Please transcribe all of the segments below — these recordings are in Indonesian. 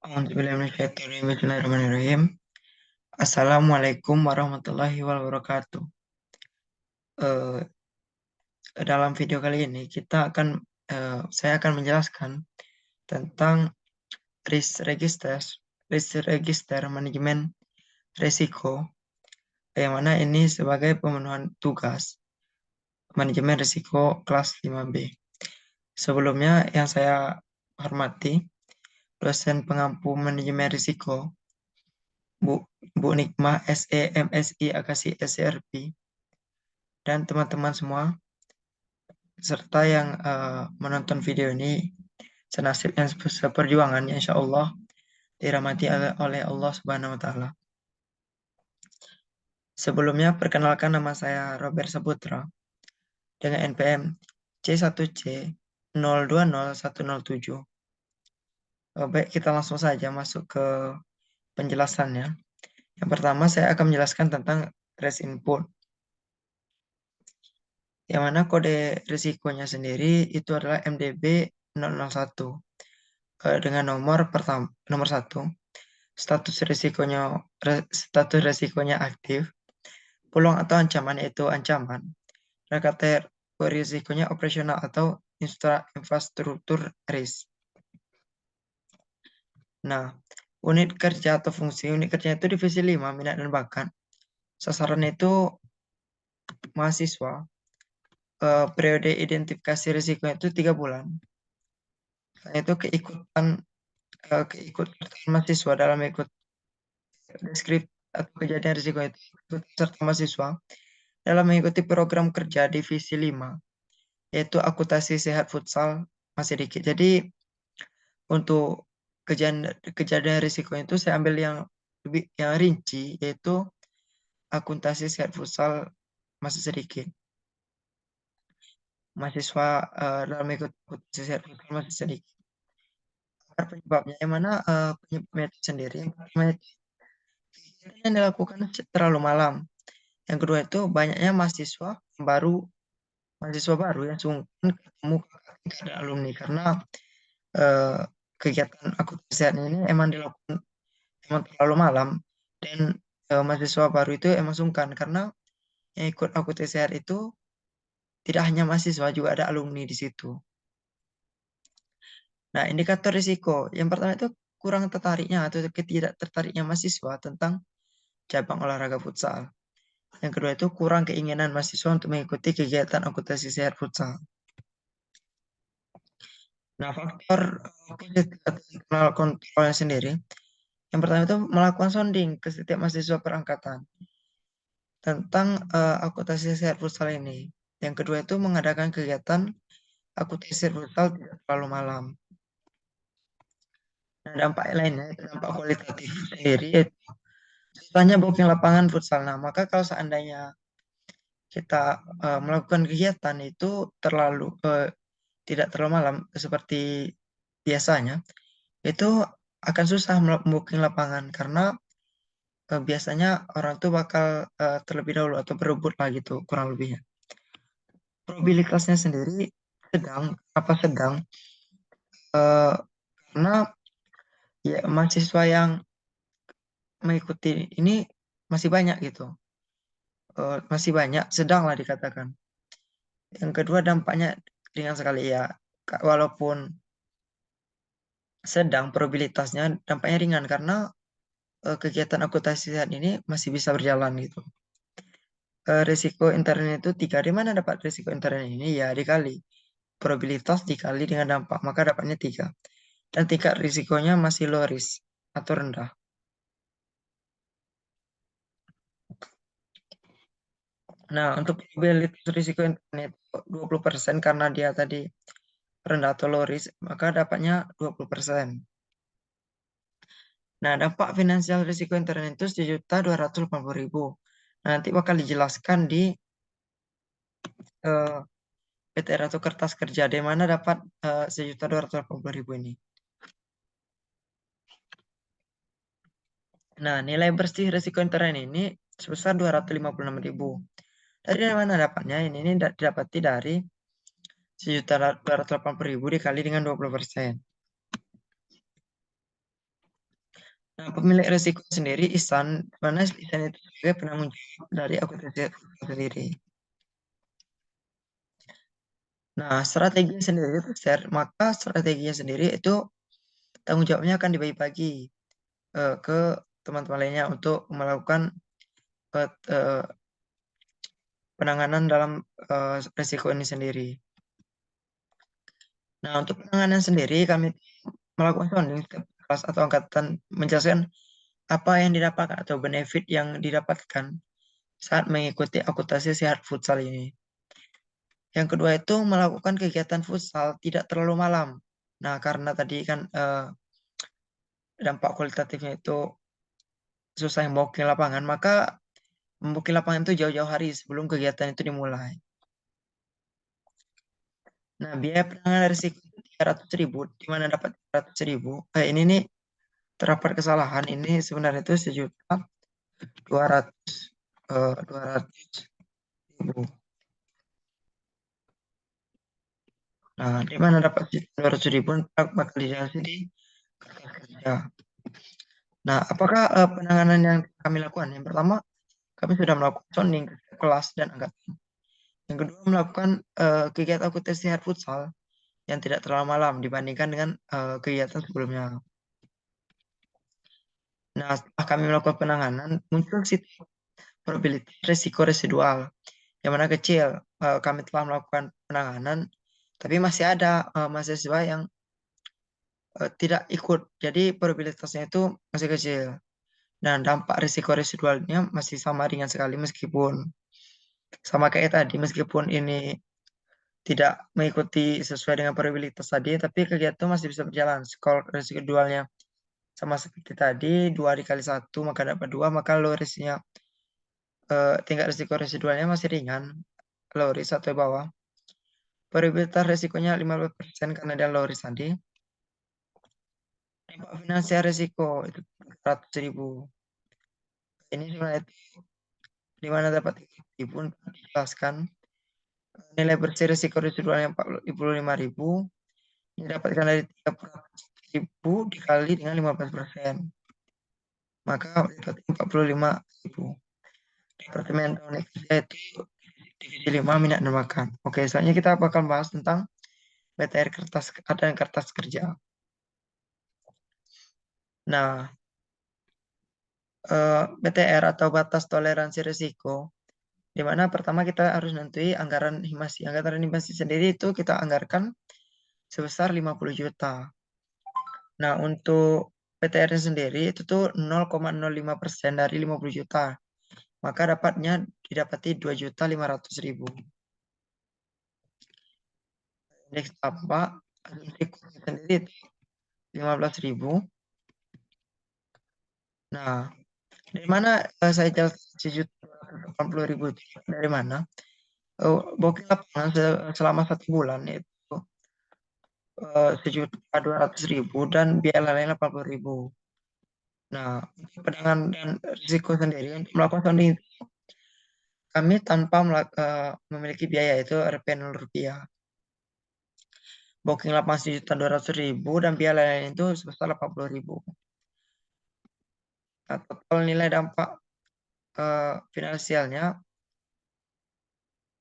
Bismillahirrahmanirrahim. Assalamualaikum warahmatullahi wabarakatuh. Eh, Dalam video kali ini saya akan menjelaskan tentang risk register manajemen risiko, yang mana ini sebagai pemenuhan tugas manajemen risiko kelas 5B. Sebelumnya yang saya hormati dosen pengampu manajemen risiko Bu Nikmah SE MSI Akasi SCRP, dan teman-teman semua serta yang menonton video ini senasib yang seperjuangan, insya Allah dirahmati oleh Allah Subhanahu wa Ta'ala. Sebelumnya, perkenalkan, nama saya Robert Saputra dengan NPM C1C 020107. Baik, kita langsung saja masuk ke penjelasannya. Yang pertama, saya akan menjelaskan tentang risk input, yang mana kode risikonya sendiri itu adalah MDB 001 dengan nomor 1, status risikonya aktif, peluang atau ancaman yaitu ancaman, dan kategori risikonya operasional atau infrastruktur risk. Nah, unit kerja atau fungsi unit kerja itu divisi 5, minat dan bakat. Sasaran itu mahasiswa. Periode identifikasi risiko itu 3 bulan. Itu keikutsertaan mahasiswa dalam ikut deskripsi atau kejadian risiko itu serta mahasiswa dalam mengikuti program kerja divisi 5, yaitu akuntansi sehat futsal masih dikit. Jadi untuk kejadian risiko itu saya ambil yang lebih rinci, yaitu akuntansi sehat futsal masih sedikit. Mahasiswa dalam ikut akuntansi sehat futsal masih sedikit. Penyebabnya yang mana penyebabnya itu sendiri, yang pertama itu yang dilakukan terlalu malam. Yang kedua itu banyaknya mahasiswa baru yang sungkan ketemu kakak tingkat alumni, karena eh, kegiatan akuntansi sehat ini emang dilakukan emang terlalu malam, dan mahasiswa baru itu emang sungkan karena yang ikut akuntansi sehat itu tidak hanya mahasiswa, juga ada alumni di situ. Nah, indikator risiko yang pertama itu kurang tertariknya atau ketidak tertariknya mahasiswa tentang cabang olahraga futsal. Yang kedua itu kurang keinginan mahasiswa untuk mengikuti kegiatan akuntansi sehat futsal. Nah, faktor internal kontrolnya sendiri, yang pertama itu melakukan sounding ke setiap mahasiswa perangkatan tentang akuntansi sehat futsal ini. Yang kedua itu mengadakan kegiatan akuntansi sehat futsal tidak terlalu malam. Nah, dampak lainnya itu dampak kualitatif sendiri, yaitu susahnya booking lapangan futsal. Nah, maka kalau seandainya kita melakukan kegiatan itu tidak terlalu malam seperti biasanya, itu akan susah membooking lapangan karena biasanya orang tuh bakal terlebih dahulu atau berebut lah gitu kurang lebihnya. Probabilitasnya sendiri sedang, apa sedang, eh, karena ya mahasiswa yang mengikuti ini masih banyak gitu. Masih banyak, sedang lah dikatakan. Yang kedua dampaknya ringan sekali ya, walaupun sedang probabilitasnya dampaknya ringan karena kegiatan akuntansi sehat ini masih bisa berjalan gitu. Risiko intern itu 3. Di mana dapat risiko intern ini? Ya dikali probabilitas dikali dengan dampak, maka dapatnya 3. Dan tingkat risikonya masih low risk atau rendah. Nah, untuk probabilitas risiko intern itu 20% karena dia tadi rendah atau low risk, maka dapatnya 20%. Nah, dampak finansial risiko intern itu 1.280.000. Nah, nanti bakal dijelaskan di PTR atau kertas kerja, di mana dapat 1.280.000 ini. Nah, nilai bersih risiko intern ini sebesar 256.000. Dari mana dapatnya? Ini didapati dari 1.280.000 dikali dengan 20%. Nah, pemilik risiko sendiri Ihsan, mana Ihsan itu sebagai penanggung jawab dari akuntansi sendiri. Nah, strategi sendiri itu share, maka strateginya sendiri itu tanggung jawabnya akan dibagi-bagi ke teman-teman lainnya untuk melakukan eh, eh, penanganan dalam risiko ini sendiri. Nah, untuk penanganan sendiri kami melakukan sounding setiap kelas atau angkatan menjelaskan apa yang didapatkan atau benefit yang didapatkan saat mengikuti akuntansi sehat futsal ini. Yang kedua itu melakukan kegiatan futsal tidak terlalu malam. Nah, karena tadi kan dampak kualitatifnya itu susah yang booking lapangan, maka membooking lapangan itu jauh-jauh hari sebelum kegiatan itu dimulai. Nah, biaya penanganan risiko itu 300.000, di mana dapat 300.000. Ini nih terdapat kesalahan, ini sebenarnya itu 1.200.000. 200.000. Nah, di mana dapat 200.000 bakal dijelasin di kertas kerja. Nah, apakah penanganan yang kami lakukan? Yang pertama, kami sudah melakukan sounding ke kelas dan angkatan. Yang kedua, melakukan kegiatan akuntansi hard futsal yang tidak terlalu malam dibandingkan dengan kegiatan sebelumnya. Nah, setelah kami melakukan penanganan, muncul situ probability risiko residual, yang mana kecil. Kami telah melakukan penanganan, tapi masih ada mahasiswa yang tidak ikut. Jadi probabilitasnya itu masih kecil. Dan dampak risiko residualnya masih sama ringan sekali meskipun sama kayak tadi, meskipun ini tidak mengikuti sesuai dengan probabilitas tadi, tapi kegiatan itu masih bisa berjalan. Skor residualnya sama seperti tadi, 2 dikali 1 maka dapat 2, maka low risknya tingkat risiko residualnya masih ringan, low risk atau bawah. Probabilitas risikonya 15% karena dia low risk tadi. Dampak finansial risiko itu 100.000. Ini sebenarnya di mana dapat pun dijelaskan nilai bersih risiko residual yang 45.000 didapatkan dari 30.000 dikali dengan 15%, maka dapat 45.000. Departemen teknik kerja itu divisi 5 minat dan makan. Oke, selanjutnya kita bakal bahas tentang BTR kertas dan kertas kerja. Nah, BTR atau batas toleransi risiko, di mana pertama kita harus nentuin anggaran himasi. Anggaran himasi sendiri itu kita anggarkan sebesar 50 juta. Nah, untuk PTR sendiri itu tuh 0,05% dari 50 juta. Maka didapati 2.500.000. Indeks apa? Indeks sendiri itu 15.000. Nah, dari mana saya jelas 1.880.000 itu? Dari mana? Booking lapangan selama 1 bulan itu 1.200.000 dan biaya lain 80.000. Nah, untuk penanganan dan risiko sendiri untuk melakukan sounding kami tanpa memiliki biaya itu Rp 0 rupiah. Booking lapangan 1.200.000 dan biaya lain itu sebesar 80.000. Nah, total nilai dampak finansialnya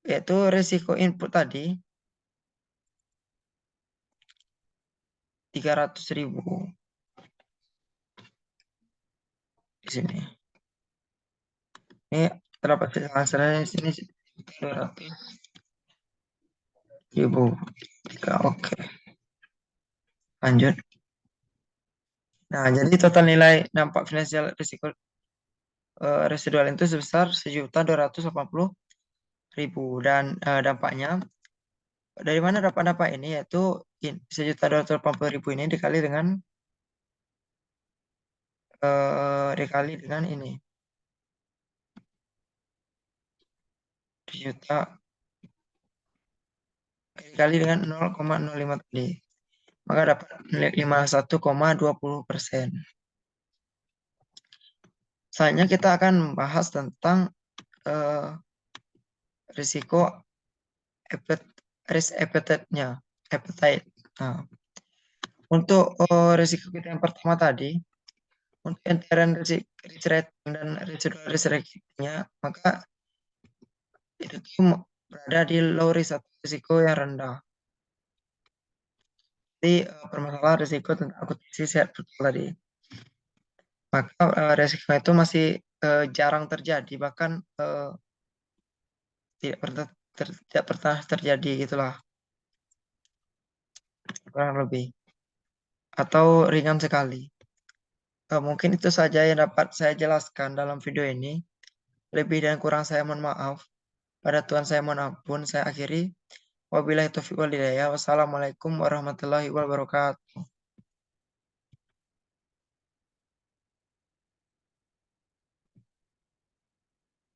yaitu risiko input tadi 300.000 di sini. Ini terdapat hasilnya di sini 200.000. Oke, lanjut. Nah, jadi total nilai dampak finansial risiko residual itu sebesar 1.280.000 dan dampaknya dari mana dampak ini yaitu 1.280.000 ini dikali dengan ini juta dikali dengan 0,05 tadi, maka dapat 51,20%. Selanjutnya kita akan membahas tentang risiko risk appetite-nya. Appetite. Nah, untuk risiko kita yang pertama tadi, untuk entiran risk rating dan residual risk ratingnya, maka itu tuh berada di low risk atau risiko yang rendah. Jadi permasalahan risiko tentang akuntansi sehat betul tadi. Maka risiko itu masih jarang terjadi, bahkan tidak pernah terjadi gitulah, kurang lebih, atau ringan sekali. Mungkin itu saja yang dapat saya jelaskan dalam video ini. Lebih dan kurang saya mohon maaf. Pada Tuhan saya mohon ampun. Saya akhiri. Wabillahi taufiq wal hidayah. Wassalamualaikum warahmatullahi wabarakatuh.